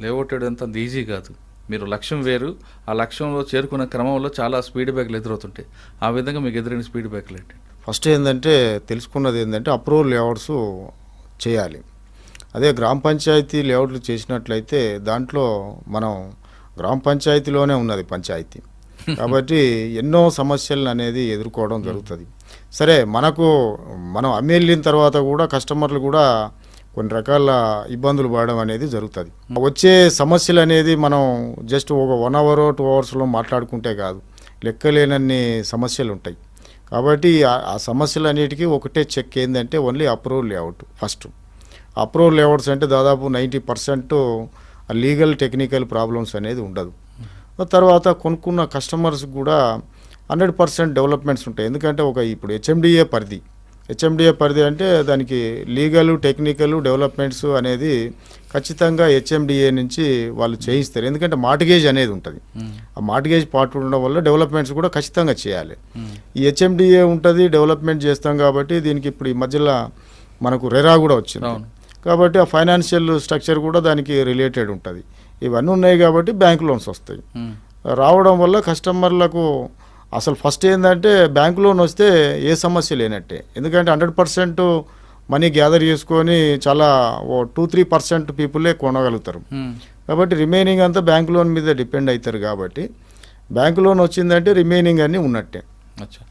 Layout వేయడం అంత easy కాదు. మీరు లక్ష్యం వేరు, ఆ లక్ష్యంలో చేరుకున్న క్రమంలో చాలా స్పీడ్ బ్రేక్లు ఎదురవుతుంటాయి. ఆ విధంగా మీకు ఎదురైన స్పీడ్ బ్రేక్లు ఏంటి? ఫస్ట్ ఏంటంటే తెలుసుకున్నది ఏంటంటే అప్రూవల్ లేఅవుట్స్ చేయాలి. అదే గ్రామ పంచాయతీ లేఅవుట్లు చేసినట్లయితే దాంట్లో మనం గ్రామ పంచాయతీలోనే ఉన్నది పంచాయతీ కాబట్టి ఎన్నో సమస్యలను అనేది ఎదుర్కోవడం జరుగుతుంది. సరే మనం అమ్మేళ్ళిన తర్వాత కూడా కస్టమర్లు కూడా కొన్ని రకాల ఇబ్బందులు పడడం అనేది జరుగుతుంది. వచ్చే సమస్యలు అనేది మనం జస్ట్ ఒక 1 అవర్ 2 అవర్స్లో మాట్లాడుకుంటే కాదు, లెక్కలేనన్ని సమస్యలు ఉంటాయి. కాబట్టి ఆ సమస్యలన్నిటికీ ఒకటే చెక్ ఏంటంటే only approval layout. First approval layouts అంటే దాదాపు 90% లీగల్ టెక్నికల్ ప్రాబ్లమ్స్ అనేది ఉండదు. తర్వాత కొనుక్కున్న కస్టమర్స్ కూడా 100% డెవలప్మెంట్స్ ఉంటాయి. ఎందుకంటే ఇప్పుడు హెచ్ఎండిఏ పరిధి అంటే దానికి లీగల్ టెక్నికల్ డెవలప్మెంట్స్ అనేది ఖచ్చితంగా హెచ్ఎండిఏ నుంచి వాళ్ళు చేయిస్తారు. ఎందుకంటే మార్టిగేజ్ అనేది ఉంటుంది. ఆ మార్టిగేజ్ పార్ట్ ఉండడం వల్ల డెవలప్మెంట్స్ కూడా ఖచ్చితంగా చేయాలి. ఈ హెచ్ఎండిఏ ఉంటుంది, డెవలప్మెంట్ చేస్తాం కాబట్టి దీనికి ఇప్పుడు ఈ మధ్యలో మనకు రెరా కూడా వచ్చింది. కాబట్టి ఆ ఫైనాన్షియల్ స్ట్రక్చర్ కూడా దానికి రిలేటెడ్ ఉంటుంది. ఇవన్నీ ఉన్నాయి కాబట్టి బ్యాంక్ లోన్స్ వస్తాయి. రావడం వల్ల కస్టమర్లకు అసలు ఫస్ట్ ఏంటంటే బ్యాంక్ లోన్ వస్తే ఏ సమస్య లేనట్టే. ఎందుకంటే 100% మనీ గ్యాదర్ చేసుకొని చాలా 2-3% పీపులే కొనగలుగుతారు. కాబట్టి రిమైనింగ్ అంతా బ్యాంక్ లోన్ మీద డిపెండ్ అవుతారు. కాబట్టి బ్యాంక్ లోన్ వచ్చిందంటే రిమైనింగ్ అన్నీ ఉన్నట్టే. అచ్చా.